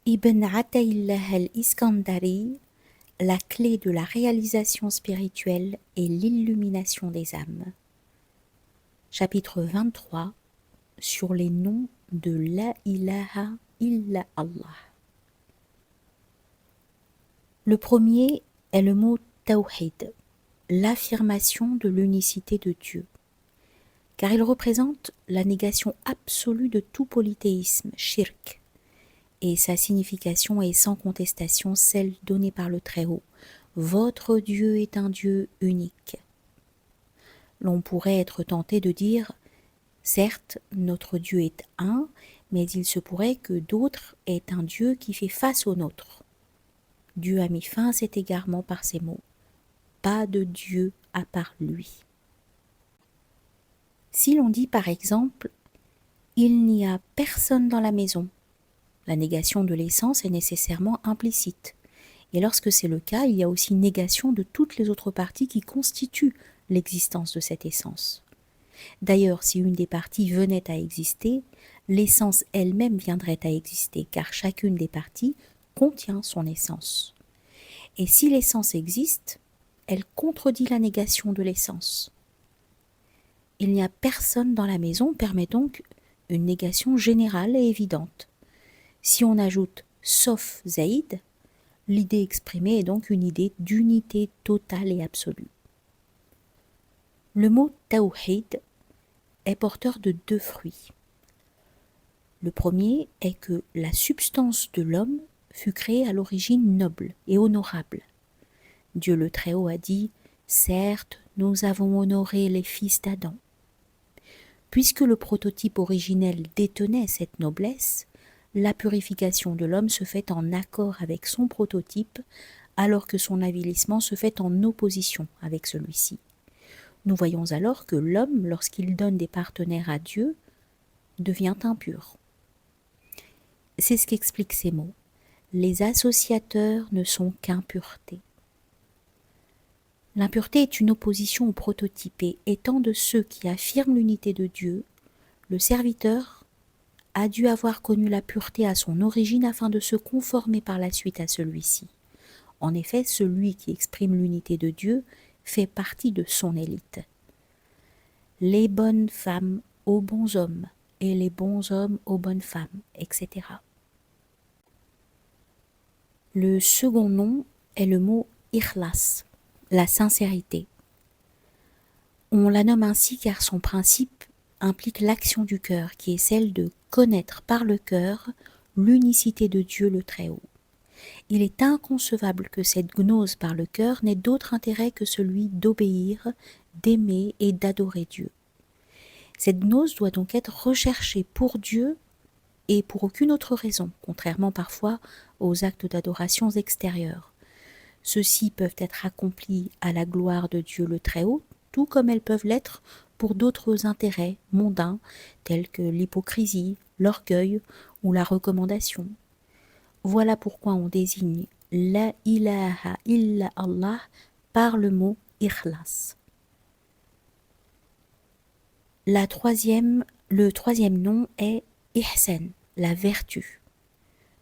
Ibn Ataillah al-Iskandari, la clé de la réalisation spirituelle et l'illumination des âmes. Chapitre 23 sur les noms de La ilaha illa Allah. Le premier est le mot Tawhid, l'affirmation de l'unicité de Dieu, car il représente la négation absolue de tout polythéisme, shirk, et sa signification est sans contestation celle donnée par le Très-Haut. Votre Dieu est un Dieu unique. L'on pourrait être tenté de dire, certes, notre Dieu est un, mais il se pourrait que d'autres aient un Dieu qui fait face au nôtre. Dieu a mis fin à cet égarement par ces mots. Pas de Dieu à part lui. Si l'on dit par exemple, il n'y a personne dans la maison, la négation de l'essence est nécessairement implicite. Et lorsque c'est le cas, il y a aussi négation de toutes les autres parties qui constituent l'existence de cette essence. D'ailleurs, si une des parties venait à exister, l'essence elle-même viendrait à exister, car chacune des parties contient son essence. Et si l'essence existe, elle contredit la négation de l'essence. Il n'y a personne dans la maison permet donc une négation générale et évidente. Si on ajoute « sauf Zaïd », l'idée exprimée est donc une idée d'unité totale et absolue. Le mot « tawhid » est porteur de deux fruits. Le premier est que la substance de l'homme fut créée à l'origine noble et honorable. Dieu le Très-Haut a dit « Certes, nous avons honoré les fils d'Adam ». Puisque le prototype originel détenait cette noblesse, la purification de l'homme se fait en accord avec son prototype, alors que son avilissement se fait en opposition avec celui-ci. Nous voyons alors que l'homme, lorsqu'il donne des partenaires à Dieu, devient impur. C'est ce qu'expliquent ces mots. Les associateurs ne sont qu'impureté. L'impureté est une opposition au prototype et étant de ceux qui affirment l'unité de Dieu, le serviteur a dû avoir connu la pureté à son origine afin de se conformer par la suite à celui-ci. En effet, celui qui exprime l'unité de Dieu fait partie de son élite. Les bonnes femmes aux bons hommes et les bons hommes aux bonnes femmes, etc. Le second nom est le mot ikhlas, la sincérité. On la nomme ainsi car son principe implique l'action du cœur, qui est celle de connaître par le cœur l'unicité de Dieu le Très-Haut. Il est inconcevable que cette gnose par le cœur n'ait d'autre intérêt que celui d'obéir, d'aimer et d'adorer Dieu. Cette gnose doit donc être recherchée pour Dieu et pour aucune autre raison, contrairement parfois aux actes d'adoration extérieurs. Ceux-ci peuvent être accomplis à la gloire de Dieu le Très-Haut, tout comme elles peuvent l'être pour d'autres intérêts mondains, tels que l'hypocrisie, l'orgueil ou la recommandation. Voilà pourquoi on désigne La ilaha illa Allah par le mot ikhlas. Le troisième nom est Ihsan, la vertu.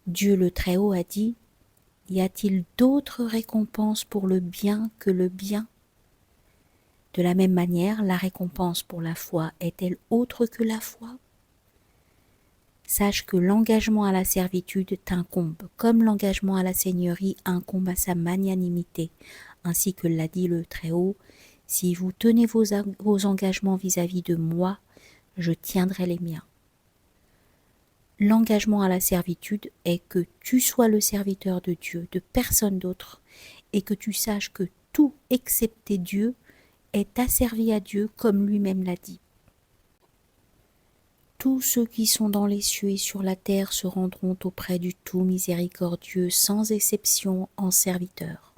Dieu le Très-Haut a dit « Y a-t-il d'autres récompenses pour le bien que le bien ?» De la même manière, la récompense pour la foi est-elle autre que la foi? Sache que l'engagement à la servitude t'incombe, comme l'engagement à la seigneurie incombe à sa magnanimité, ainsi que l'a dit le Très-Haut, « Si vous tenez vos engagements vis-à-vis de moi, je tiendrai les miens. » L'engagement à la servitude est que tu sois le serviteur de Dieu, de personne d'autre, et que tu saches que tout excepté Dieu est asservi à Dieu comme lui-même l'a dit. Tous ceux qui sont dans les cieux et sur la terre se rendront auprès du tout miséricordieux sans exception en serviteurs.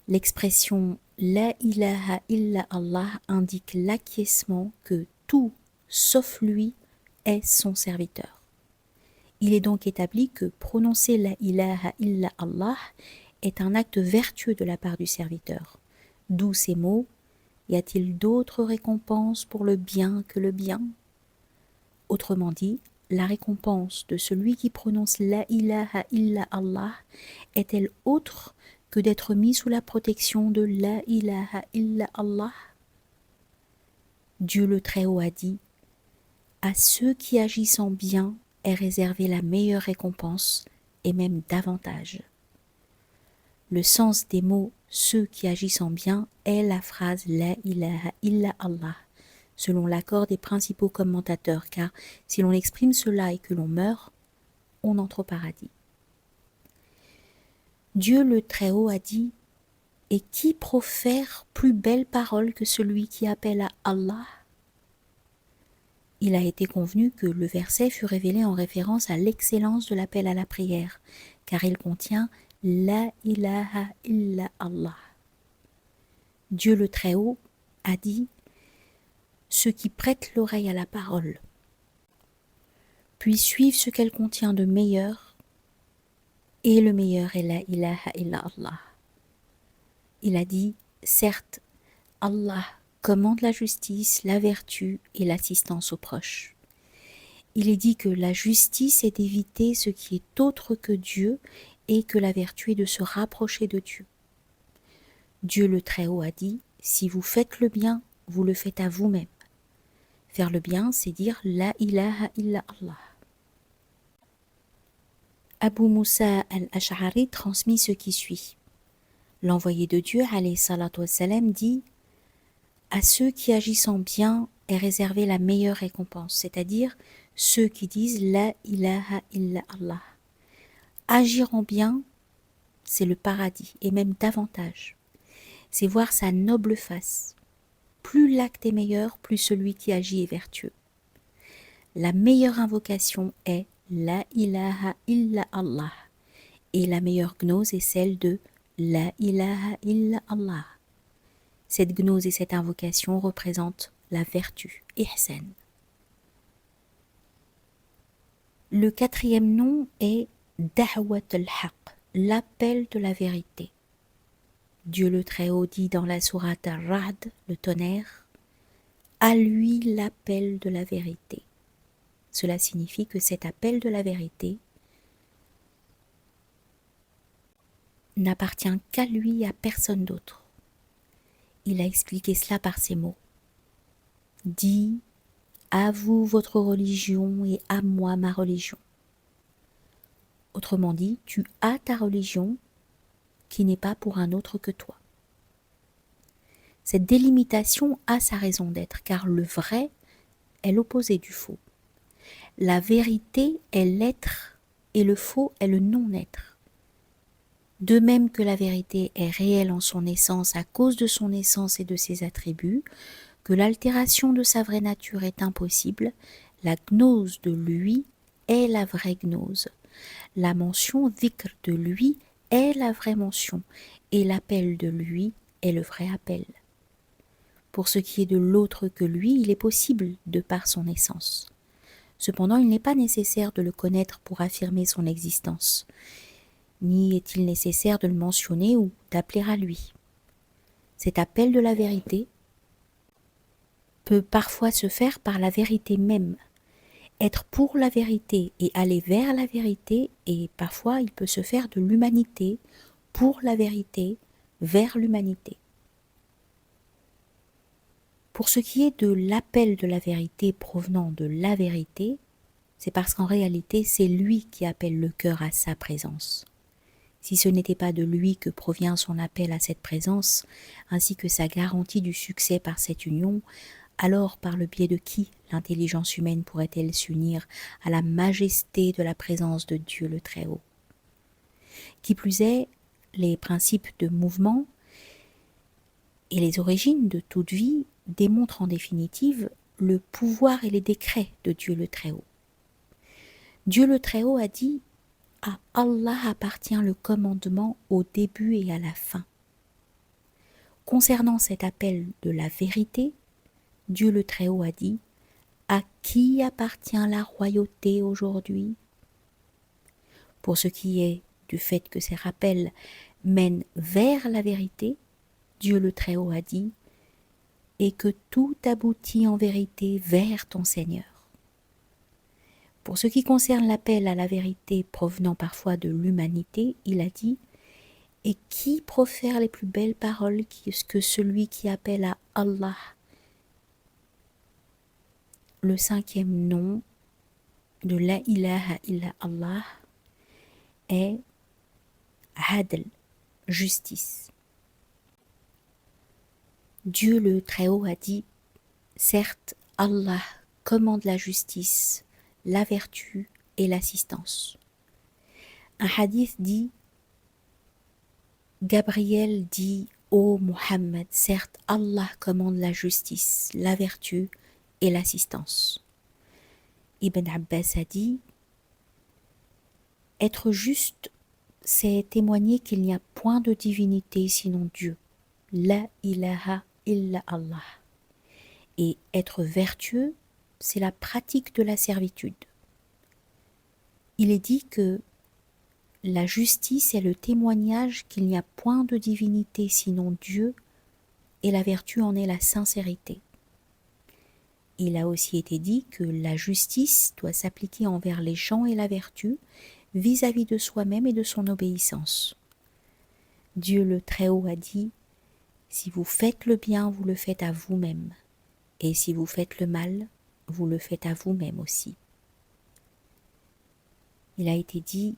L'expression La ilaha illa Allah indique l'acquiescement que tout, sauf lui, est son serviteur. Il est donc établi que prononcer La ilaha illa Allah est un acte vertueux de la part du serviteur. D'où ces mots « Y a-t-il d'autres récompenses pour le bien que le bien ?» Autrement dit, la récompense de celui qui prononce la ilaha illa Allah est-elle autre que d'être mis sous la protection de la ilaha illa Allah? Dieu le Très-Haut a dit: à ceux qui agissent en bien est réservée la meilleure récompense et même davantage. Le sens des mots ceux qui agissent en bien est la phrase la ilaha illa Allah, selon l'accord des principaux commentateurs, car si l'on exprime cela et que l'on meurt, on entre au paradis. Dieu le Très-Haut a dit: et qui profère plus belle parole que celui qui appelle à Allah? Il a été convenu que le verset fut révélé en référence à l'excellence de l'appel à la prière, car il contient la ilaha illa Allah. Dieu le Très-Haut a dit: ceux qui prêtent l'oreille à la parole, puis suivent ce qu'elle contient de meilleur, et le meilleur est la ilaha illa Allah. Il a dit: certes, Allah commande la justice, la vertu et l'assistance aux proches. Il est dit que la justice est d'éviter ce qui est autre que Dieu et que la vertu est de se rapprocher de Dieu. Dieu le Très-Haut a dit: si vous faites le bien, vous le faites à vous-même. Faire le bien, c'est dire la ilaha illa Allah. Abu Moussa al-Ash'ari transmit ce qui suit. L'envoyé de Dieu, alayhi salatu wassalam, dit: à ceux qui agissent en bien est réservée la meilleure récompense, c'est-à-dire ceux qui disent la ilaha illa Allah. Agir en bien, c'est le paradis, et même davantage. C'est voir sa noble face. Plus l'acte est meilleur, plus celui qui agit est vertueux. La meilleure invocation est la ilaha illa Allah, et la meilleure gnose est celle de la ilaha illa Allah. Cette gnose et cette invocation représentent la vertu, ihsan. Le quatrième nom est Da'wat al-Haq, l'appel de la vérité. Dieu le Très-Haut dit dans la sourate Ar-Ra'd, le tonnerre: à lui l'appel de la vérité. Cela signifie que cet appel de la vérité n'appartient qu'à lui et à personne d'autre. Il a expliqué cela par ces mots: dis à vous votre religion et à moi ma religion. Autrement dit, tu as ta religion qui n'est pas pour un autre que toi. Cette délimitation a sa raison d'être, car le vrai est l'opposé du faux. La vérité est l'être et le faux est le non-être. De même que la vérité est réelle en son essence à cause de son essence et de ses attributs, que l'altération de sa vraie nature est impossible, la gnose de lui est la vraie gnose. La mention dhikr de lui est la vraie mention et l'appel de lui est le vrai appel. Pour ce qui est de l'autre que lui, il est possible de par son essence. Cependant, il n'est pas nécessaire de le connaître pour affirmer son existence, ni est-il nécessaire de le mentionner ou d'appeler à lui. Cet appel de la vérité peut parfois se faire par la vérité même, être pour la vérité et aller vers la vérité, et parfois il peut se faire de l'humanité pour la vérité vers l'humanité. Pour ce qui est de l'appel de la vérité provenant de la vérité, c'est parce qu'en réalité c'est lui qui appelle le cœur à sa présence. Si ce n'était pas de lui que provient son appel à cette présence, ainsi que sa garantie du succès par cette union, alors par le biais de qui l'intelligence humaine pourrait-elle s'unir à la majesté de la présence de Dieu le Très-Haut? Qui plus est, les principes de mouvement et les origines de toute vie démontrent en définitive le pouvoir et les décrets de Dieu le Très-Haut. Dieu le Très-Haut a dit: à Allah appartient le commandement au début et à la fin. Concernant cet appel de la vérité, Dieu le Très-Haut a dit: à qui appartient la royauté aujourd'hui? Pour ce qui est du fait que ces rappels mènent vers la vérité, Dieu le Très-Haut a dit: et que tout aboutit en vérité vers ton Seigneur. Pour ce qui concerne l'appel à la vérité provenant parfois de l'humanité, il a dit « Et qui profère les plus belles paroles que celui qui appelle à Allah ?» Le cinquième nom de la ilaha illa Allah est Adl, justice. Dieu le Très-Haut a dit « Certes, Allah commande la justice, la vertu et l'assistance. » Un hadith dit « Gabriel dit ô Muhammad, certes, Allah commande la justice, la vertu et l'assistance. » Ibn Abbas a dit « Être juste, c'est témoigner qu'il n'y a point de divinité sinon Dieu. La ilaha illa Allah. Et être vertueux, c'est la pratique de la servitude. Il est dit que la justice est le témoignage qu'il n'y a point de divinité sinon Dieu, et la vertu en est la sincérité. Il a aussi été dit que la justice doit s'appliquer envers les gens et la vertu vis-à-vis de soi-même et de son obéissance. Dieu le Très-Haut a dit « Si vous faites le bien, vous le faites à vous-même, et si vous faites le mal, vous le faites à vous-même aussi. » Il a été dit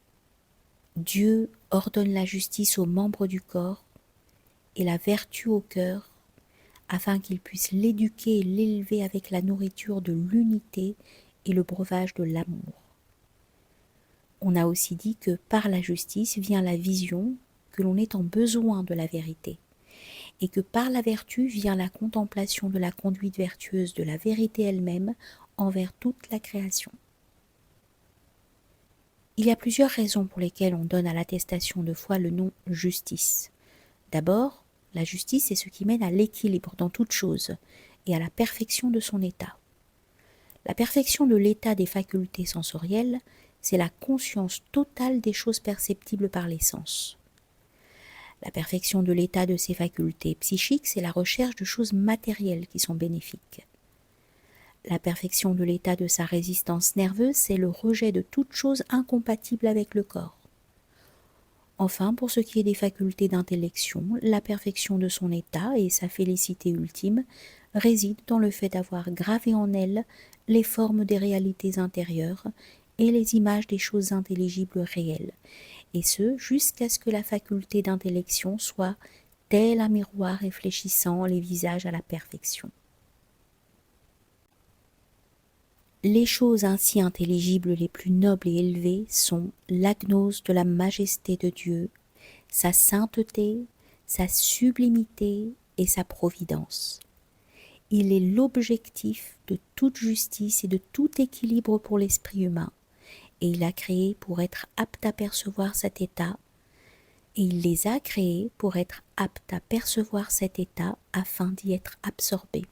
« Dieu ordonne la justice aux membres du corps et la vertu au cœur, afin qu'il puisse l'éduquer et l'élever avec la nourriture de l'unité et le breuvage de l'amour. » On a aussi dit que par la justice vient la vision que l'on est en besoin de la vérité, et que par la vertu vient la contemplation de la conduite vertueuse de la vérité elle-même envers toute la création. Il y a plusieurs raisons pour lesquelles on donne à l'attestation de foi le nom justice. D'abord, la justice est ce qui mène à l'équilibre dans toute chose et à la perfection de son état. La perfection de l'état des facultés sensorielles, c'est la conscience totale des choses perceptibles par les sens. La perfection de l'état de ses facultés psychiques, c'est la recherche de choses matérielles qui sont bénéfiques. La perfection de l'état de sa résistance nerveuse, c'est le rejet de toute chose incompatible avec le corps. Enfin, pour ce qui est des facultés d'intellection, la perfection de son état et sa félicité ultime résident dans le fait d'avoir gravé en elle les formes des réalités intérieures et les images des choses intelligibles réelles, et ce, jusqu'à ce que la faculté d'intellection soit tel un miroir réfléchissant les visages à la perfection. Les choses ainsi intelligibles les plus nobles et élevées sont la gnose de la majesté de Dieu, sa sainteté, sa sublimité et sa providence. Il est l'objectif de toute justice et de tout équilibre pour l'esprit humain, et il a créé pour être apte à percevoir cet état, et il les a créés pour être aptes à percevoir cet état afin d'y être absorbés.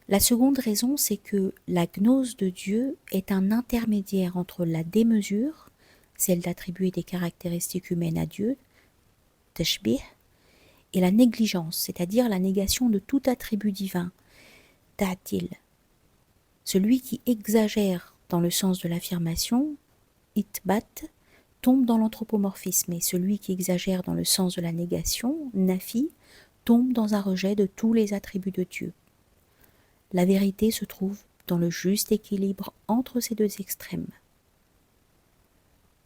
La seconde raison, c'est que la gnose de Dieu est un intermédiaire entre la démesure, celle d'attribuer des caractéristiques humaines à Dieu, tashbih, et la négligence, c'est-à-dire la négation de tout attribut divin, ta'til. Celui qui exagère dans le sens de l'affirmation, itbat, tombe dans l'anthropomorphisme, et celui qui exagère dans le sens de la négation, nafi, tombe dans un rejet de tous les attributs de Dieu. La vérité se trouve dans le juste équilibre entre ces deux extrêmes.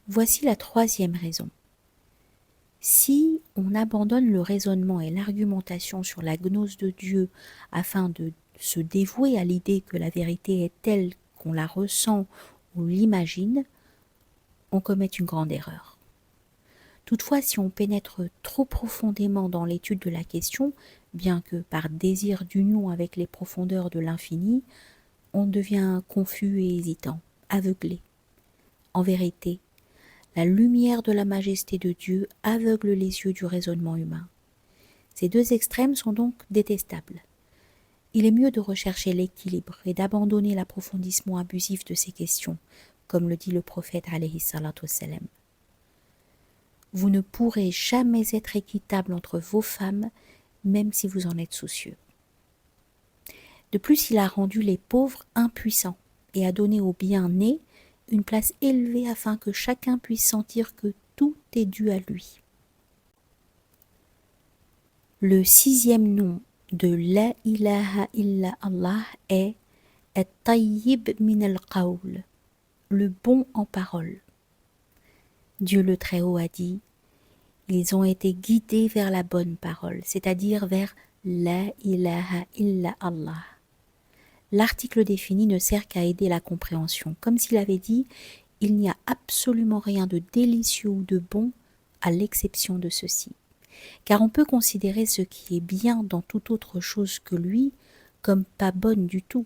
Voici la troisième raison. Si on abandonne le raisonnement et l'argumentation sur la gnose de Dieu afin de se dévouer à l'idée que la vérité est telle qu'on la ressent ou l'imagine, on commet une grande erreur. Toutefois, si on pénètre trop profondément dans l'étude de la question, bien que par désir d'union avec les profondeurs de l'infini, on devient confus et hésitant, aveuglé. En vérité, la lumière de la majesté de Dieu aveugle les yeux du raisonnement humain. Ces deux extrêmes sont donc détestables. Il est mieux de rechercher l'équilibre et d'abandonner l'approfondissement abusif de ces questions, comme le dit le prophète alayhi salatu wassalam. Vous ne pourrez jamais être équitable entre vos femmes, même si vous en êtes soucieux. De plus, il a rendu les pauvres impuissants, et a donné au bien né une place élevée afin que chacun puisse sentir que tout est dû à lui. Le 6e nom de La ilaha illa Allah est At-Tayyib min al-Qawl, le bon en parole. Dieu le Très-Haut a dit: ils ont été guidés vers la bonne parole, c'est-à-dire vers La ilaha illa Allah. L'article défini ne sert qu'à aider la compréhension, comme s'il avait dit: il n'y a absolument rien de délicieux ou de bon à l'exception de ceci. Car on peut considérer ce qui est bien dans toute autre chose que lui comme pas bonne du tout.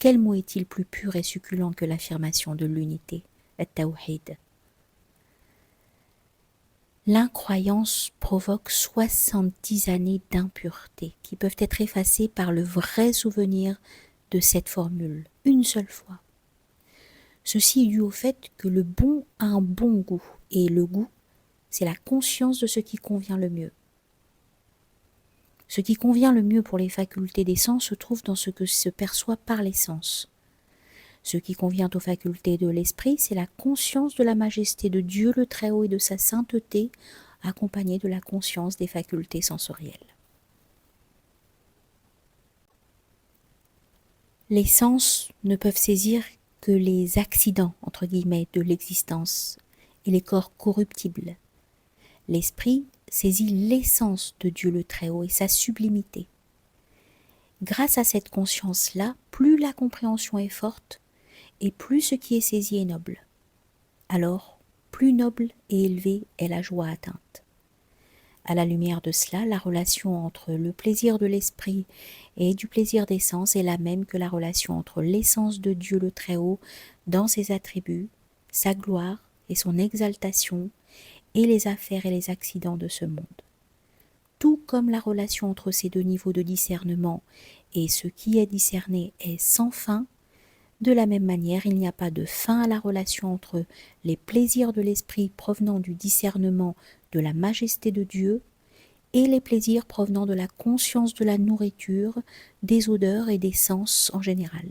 Quel mot est-il plus pur et succulent que l'affirmation de l'unité, at-tawhid? L'incroyance provoque 70 années d'impureté qui peuvent être effacées par le vrai souvenir de cette formule, une seule fois. Ceci est dû au fait que le bon a un bon goût, et le goût, c'est la conscience de ce qui convient le mieux. Ce qui convient le mieux pour les facultés des sens se trouve dans ce que se perçoit par les sens. Ce qui convient aux facultés de l'esprit, c'est la conscience de la majesté de Dieu le Très-Haut et de sa sainteté, accompagnée de la conscience des facultés sensorielles. Les sens ne peuvent saisir que les accidents, entre guillemets, de l'existence et les corps corruptibles. L'esprit saisit l'essence de Dieu le Très-Haut et sa sublimité. Grâce à cette conscience-là, plus la compréhension est forte et plus ce qui est saisi est noble. Alors, plus noble et élevée est la joie atteinte. À la lumière de cela, la relation entre le plaisir de l'esprit et du plaisir des sens est la même que la relation entre l'essence de Dieu le Très-Haut dans ses attributs, sa gloire et son exaltation, et les affaires et les accidents de ce monde. Tout comme la relation entre ces deux niveaux de discernement et ce qui est discerné est sans fin, de la même manière, il n'y a pas de fin à la relation entre les plaisirs de l'esprit provenant du discernement de la majesté de Dieu et les plaisirs provenant de la conscience de la nourriture, des odeurs et des sens en général.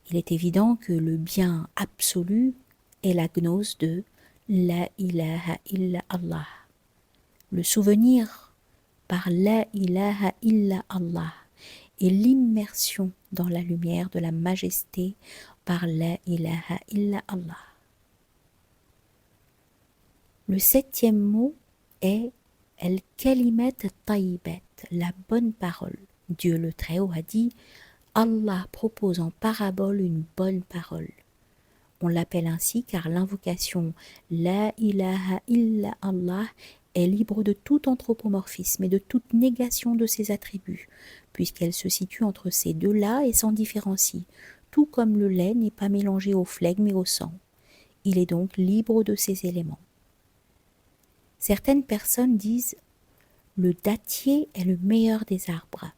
Il est évident que le bien absolu est la gnose de La ilaha illa Allah. Le souvenir par La ilaha illa Allah et l'immersion dans la lumière de la majesté par La ilaha illa Allah. Le 7e mot est Al-Kalimat Tayyibat, la bonne parole. Dieu le Très-Haut a dit: Allah propose en parabole une bonne parole. On l'appelle ainsi car l'invocation La ilaha illa Allah est libre de tout anthropomorphisme et de toute négation de ses attributs, puisqu'elle se situe entre ces deux-là et s'en différencie, tout comme le lait n'est pas mélangé au flegme et au sang. Il est donc libre de ces éléments. Certaines personnes disent: le dattier est le meilleur des arbres.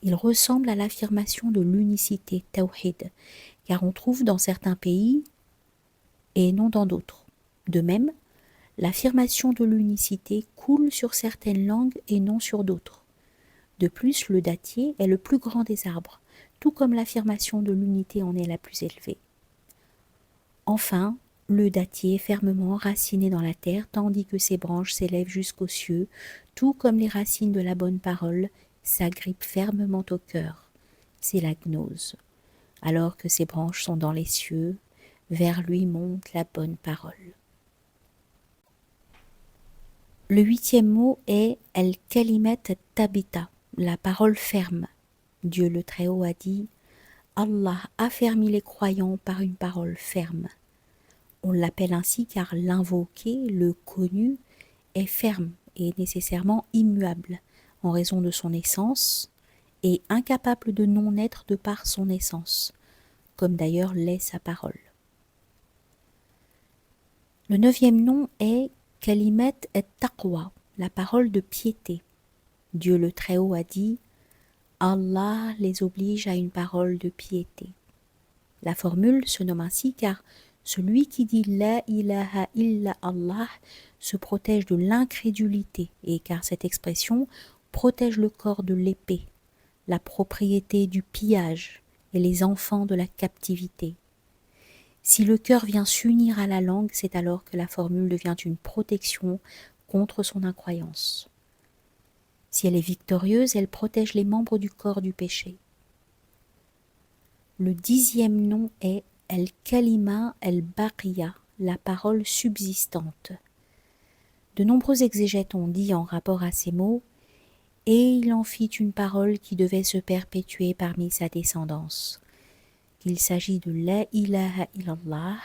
Il ressemble à l'affirmation de l'unicité, tawhid, car on trouve dans certains pays et non dans d'autres. De même, l'affirmation de l'unicité coule sur certaines langues et non sur d'autres. De plus, le dattier est le plus grand des arbres, tout comme l'affirmation de l'unité en est la plus élevée. Enfin, le dattier est fermement enraciné dans la terre, tandis que ses branches s'élèvent jusqu'aux cieux, tout comme les racines de la bonne parole s'agrippent fermement au cœur. C'est la gnose. Alors que ses branches sont dans les cieux, vers lui monte la bonne parole. Le 8e mot est Al-Kalimat Tabita, la parole ferme. Dieu le Très-Haut a dit: Allah affermit les croyants par une parole ferme. On l'appelle ainsi car l'invoqué, le connu, est ferme et nécessairement immuable en raison de son essence et incapable de non-être de par son essence, comme d'ailleurs l'est sa parole. Le 9e nom est Kalimat et-Taqwa, la parole de piété. Dieu le Très-Haut a dit: Allah les oblige à une parole de piété. La formule se nomme ainsi car celui qui dit La ilaha illa Allah se protège de l'incrédulité et car cette expression protège le corps de l'épée, la propriété du pillage et les enfants de la captivité. Si le cœur vient s'unir à la langue, c'est alors que la formule devient une protection contre son incroyance. Si elle est victorieuse, elle protège les membres du corps du péché. Le 10e nom est El-Kalima El-Baqiya, la parole subsistante. De nombreux exégètes ont dit en rapport à ces mots « Et il en fit une parole qui devait se perpétuer parmi sa descendance ». Il s'agit de La ilaha illallah,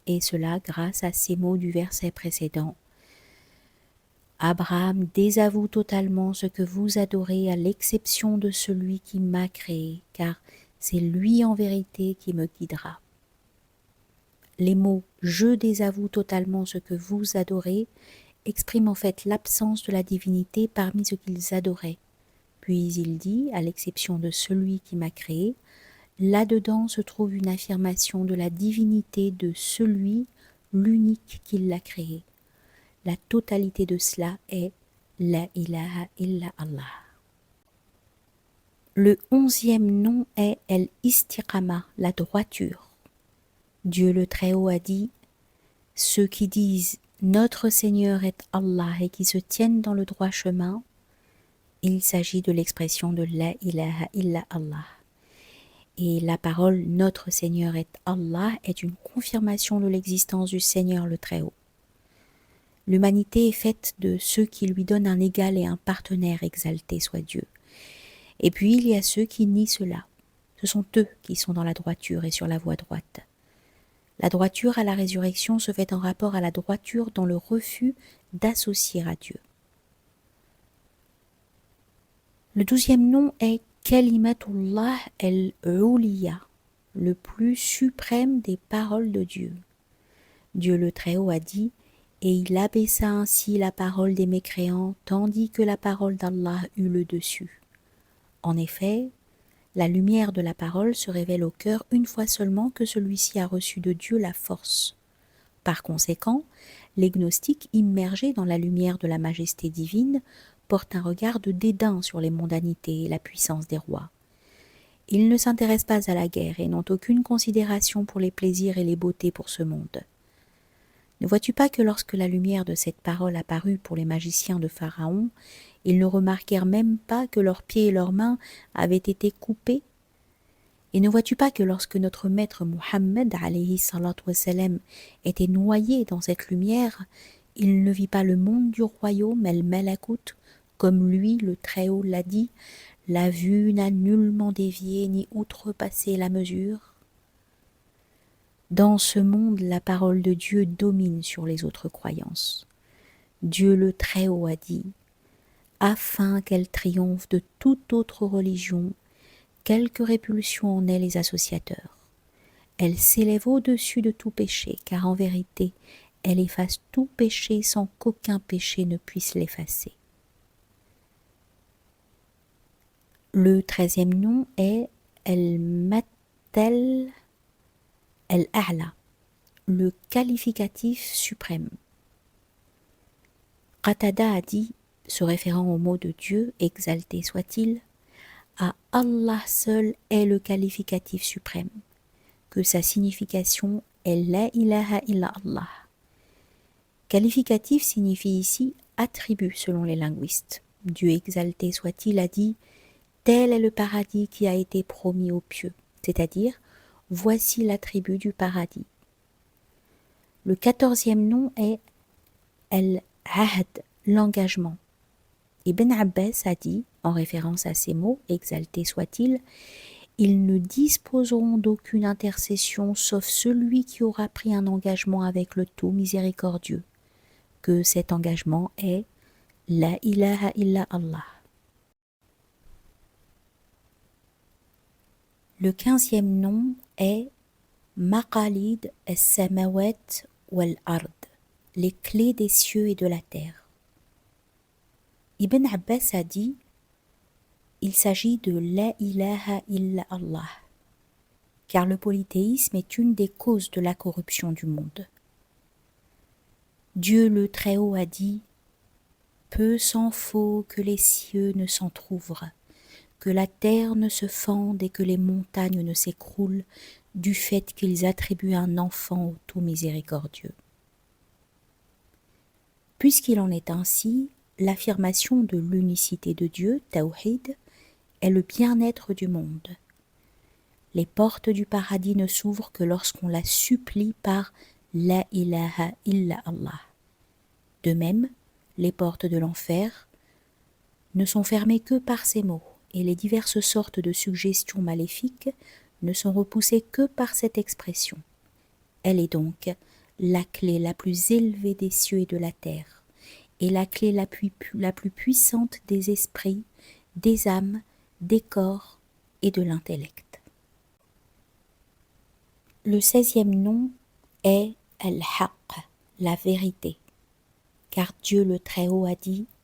et cela grâce à ces mots du verset précédent. Abraham désavoue totalement ce que vous adorez à l'exception de celui qui m'a créé, car c'est lui en vérité qui me guidera. Les mots « je désavoue totalement ce que vous adorez » expriment en fait l'absence de la divinité parmi ce qu'ils adoraient. Puis il dit, à l'exception de celui qui m'a créé, là-dedans se trouve une affirmation de la divinité de celui, l'unique qui l'a créé. La totalité de cela est La ilaha illa Allah. Le 11e nom est El-Istiqama, la droiture. Dieu le Très-Haut a dit « Ceux qui disent « Notre Seigneur est Allah » et qui se tiennent dans le droit chemin », il s'agit de l'expression de La ilaha illa Allah. Et la parole « Notre Seigneur est Allah » est une confirmation de l'existence du Seigneur le Très-Haut. L'humanité est faite de ceux qui lui donnent un égal et un partenaire, exalté soit Dieu. Et puis il y a ceux qui nient cela. Ce sont eux qui sont dans la droiture et sur la voie droite. La droiture à la résurrection se fait en rapport à la droiture dans le refus d'associer à Dieu. Le 12e nom est Kalimatullah el-Uliya, le plus suprême des paroles de Dieu. Dieu le Très-Haut a dit « Et il abaissa ainsi la parole des mécréants, tandis que la parole d'Allah eut le dessus. » En effet, la lumière de la parole se révèle au cœur une fois seulement que celui-ci a reçu de Dieu la force. Par conséquent, les gnostiques immergés dans la lumière de la majesté divine portent un regard de dédain sur les mondanités et la puissance des rois. Ils ne s'intéressent pas à la guerre et n'ont aucune considération pour les plaisirs et les beautés pour ce monde. Ne vois-tu pas que lorsque la lumière de cette parole apparut pour les magiciens de Pharaon, ils ne remarquèrent même pas que leurs pieds et leurs mains avaient été coupés? Et ne vois-tu pas que lorsque notre maître Muhammad alayhi salatu wassalam était noyé dans cette lumière, il ne vit pas le monde du royaume, el-Malakut, comme lui, le Très-Haut, l'a dit, la vue n'a nullement dévié ni outrepassé la mesure. Dans ce monde, la parole de Dieu domine sur les autres croyances. Dieu le Très-Haut a dit, afin qu'elle triomphe de toute autre religion, quelque répulsion en ait les associateurs. Elle s'élève au-dessus de tout péché, car en vérité, elle efface tout péché sans qu'aucun péché ne puisse l'effacer. Le 13e nom est El-Mattel El-A'la, le qualificatif suprême. Qatada a dit, se référant au mot de Dieu, exalté soit-il, à Allah seul est le qualificatif suprême, que sa signification est La ilaha illa Allah. Qualificatif signifie ici attribut selon les linguistes. Dieu exalté soit-il a dit « Tel est le paradis qui a été promis aux pieux », c'est-à-dire « Voici l'attribut du paradis ». Le 14e nom est El-Ahd, l'engagement. Ibn Abbas a dit, en référence à ces mots, exalté soit-il, « Ils ne disposeront d'aucune intercession sauf celui qui aura pris un engagement avec le tout miséricordieux, que cet engagement est La ilaha illa Allah. Le 15e nom est Maqalid as-samawat wal-ard, les clés des cieux et de la terre. Ibn Abbas a dit, il s'agit de La ilaha illa Allah, car le polythéisme est une des causes de la corruption du monde. Dieu le Très-Haut a dit, peu s'en faut que les cieux ne s'entr'ouvrent, que la terre ne se fende et que les montagnes ne s'écroulent du fait qu'ils attribuent un enfant au tout miséricordieux. Puisqu'il en est ainsi, l'affirmation de l'unicité de Dieu, Tawhid, est le bien-être du monde. Les portes du paradis ne s'ouvrent que lorsqu'on la supplie par La ilaha illa Allah. De même, les portes de l'enfer ne sont fermées que par ces mots, et les diverses sortes de suggestions maléfiques ne sont repoussées que par cette expression. Elle est donc la clé la plus élevée des cieux et de la terre, et la clé la plus puissante des esprits, des âmes, des corps et de l'intellect. Le 16e nom est Al-Haqq, la vérité, car Dieu le Très-Haut a dit «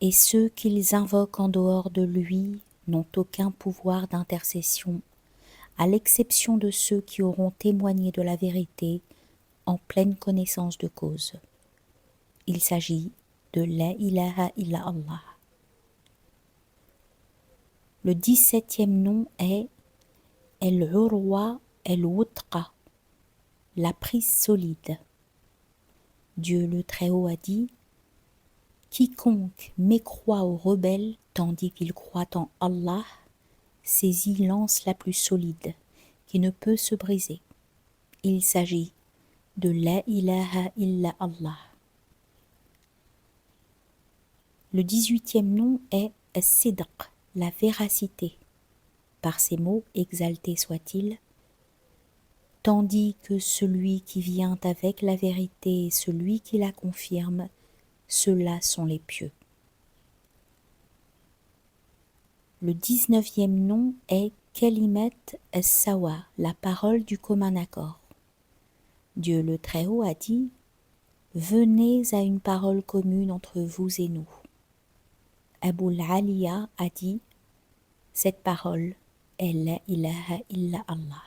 Et ceux qu'ils invoquent en dehors de lui n'ont aucun pouvoir d'intercession, à l'exception de ceux qui auront témoigné de la vérité en pleine connaissance de cause. » Il s'agit de La ilaha illa Allah. Le 17e nom est Al-Urwa al-Wuthqa, la prise solide. Dieu le Très-Haut a dit « Quiconque mécroit aux rebelles tandis qu'il croit en Allah, saisit l'anse la plus solide, qui ne peut se briser. » Il s'agit de La ilaha illa Allah. Le 18e nom est As-Sidq, la véracité. Par ces mots, exalté soit-il, tandis que celui qui vient avec la vérité et celui qui la confirme, ceux-là sont les pieux. Le 19e nom est Kalimat as-Sawa, la parole du commun accord. Dieu le Très-Haut a dit « Venez à une parole commune entre vous et nous. » Abul Aliya a dit « Cette parole est La ilaha illa Allah. »